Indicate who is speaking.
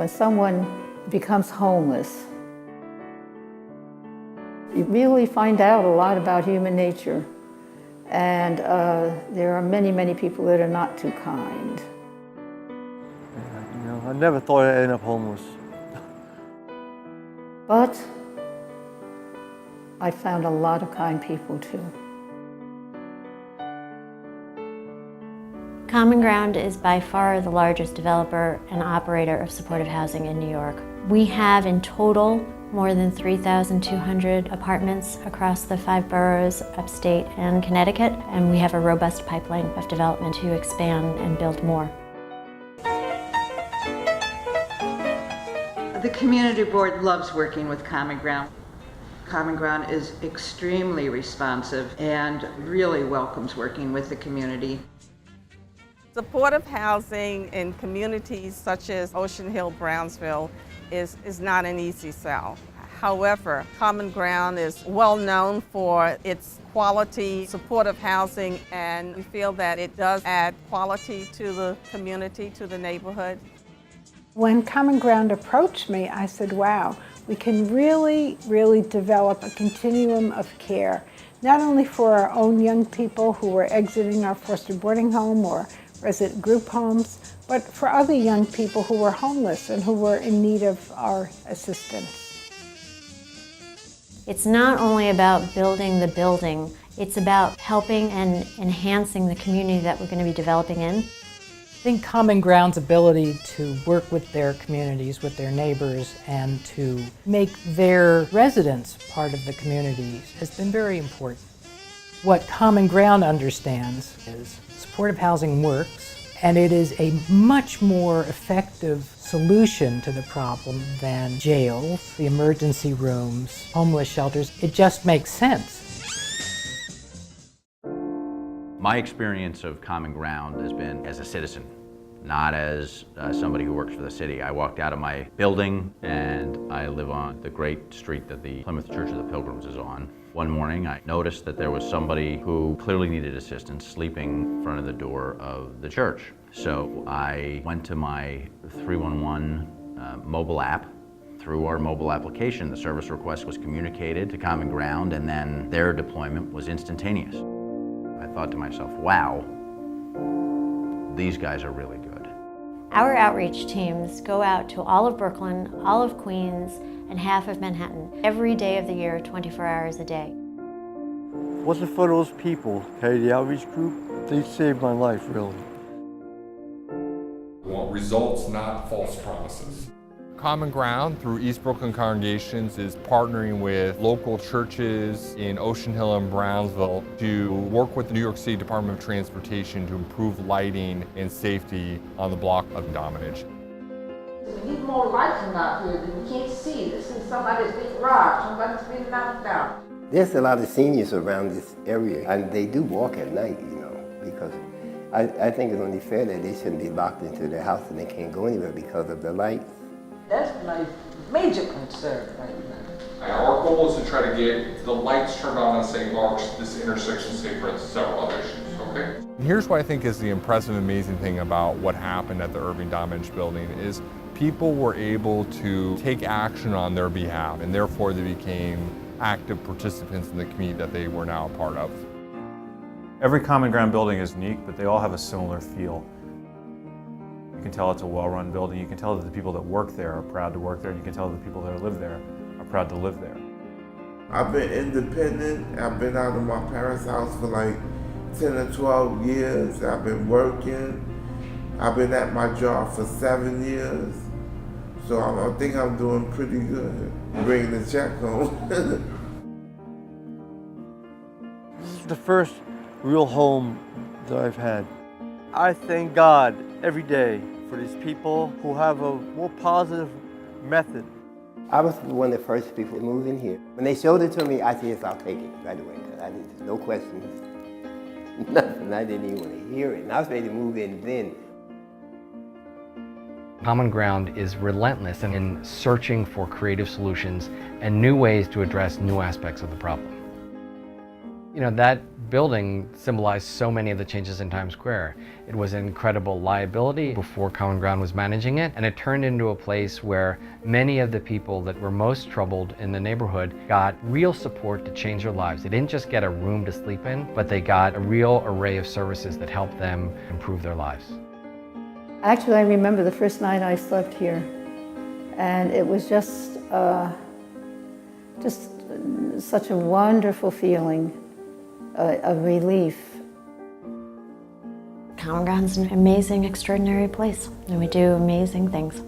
Speaker 1: when someone becomes homeless, you really find out a lot about human nature. And there are many, many people that are not too kind.
Speaker 2: I never thought I'd end up homeless.
Speaker 1: But I found a lot of kind people too.
Speaker 3: Common Ground is by far the largest developer and operator of supportive housing in New York. We have in total more than 3,200 apartments across the 5 boroughs, upstate and Connecticut, and we have a robust pipeline of development to expand and build more.
Speaker 4: The community board loves working with Common Ground. Common Ground is extremely responsive and really welcomes working with the community.
Speaker 5: Supportive housing in communities such as Ocean Hill, Brownsville is not an easy sell. However, Common Ground is well known for its quality supportive housing, and we feel that it does add quality to the community, to the neighborhood.
Speaker 6: When Common Ground approached me, I said, wow, we can really develop a continuum of care, not only for our own young people who are exiting our foster boarding home or resident group homes, but for other young people who were homeless and who were in need of our assistance.
Speaker 3: It's not only about building the building, it's about helping and enhancing the community that we're going to be developing in.
Speaker 7: I think Common Ground's ability to work with their communities, with their neighbors, and to make their residents part of the communities has been very important. What Common Ground understands is supportive housing works, and it is a much more effective solution to the problem than jails, the emergency rooms, homeless shelters. It just makes sense.
Speaker 8: My experience of Common Ground has been as a citizen, not as somebody who works for the city. I walked out of my building and I live on the great street that the Plymouth Church of the Pilgrims is on. One morning I noticed that there was somebody who clearly needed assistance sleeping in front of the door of the church. So I went to my 311 mobile app. Through our mobile application, the service request was communicated to Common Ground, and then their deployment was instantaneous. I thought to myself, wow, these guys are really good.
Speaker 3: Our outreach teams go out to all of Brooklyn, all of Queens, and half of Manhattan every day of the year, 24 hours a day.
Speaker 2: Wasn't for those people, okay, the outreach group, they saved my life, really.
Speaker 9: We want results, not false promises. Common Ground, through East Brooklyn Congregations, is partnering with local churches in Ocean Hill and Brownsville to work with the New York City Department of Transportation to improve lighting and safety on the block of Dominage.
Speaker 10: We need more lights out here that we can't see. This is somebody's big rock, somebody's been knocked out.
Speaker 11: There's a lot of seniors around this area, and they do walk at night, because I think it's only fair that they shouldn't be locked into their house and they can't go anywhere because of the lights.
Speaker 10: That's my major concern right now.
Speaker 9: Our goal is to try to get the lights turned on St. Mark's, this intersection safer, and several other issues, okay? Here's what I think is the impressive, amazing thing about what happened at the Irving Dominage building is people were able to take action on their behalf, and therefore they became active participants in the community that they were now a part of.
Speaker 12: Every Common Ground building is unique, but they all have a similar feel. You can tell it's a well-run building. You can tell that the people that work there are proud to work there. You can tell that the people that live there are proud to live there.
Speaker 13: I've been independent. I've been out of my parents' house for like 10 or 12 years. I've been working. I've been at my job for 7 years. So I think I'm doing pretty good, bringing the check home.
Speaker 2: This is the first real home that I've had. I thank God every day for these people who have a more positive method.
Speaker 11: I was one of the first people to move in here. When they showed it to me, I said, yes, I'll take it right away. No questions, nothing. I didn't even want to hear it. And I was ready to move in then.
Speaker 14: Common Ground is relentless in searching for creative solutions and new ways to address new aspects of the problem. That building symbolized so many of the changes in Times Square. It was an incredible liability before Common Ground was managing it, and it turned into a place where many of the people that were most troubled in the neighborhood got real support to change their lives. They didn't just get a room to sleep in, but they got a real array of services that helped them improve their lives.
Speaker 1: Actually, I remember the first night I slept here, and it was just such a wonderful feeling, of relief.
Speaker 3: Common Ground's an amazing, extraordinary place, and we do amazing things.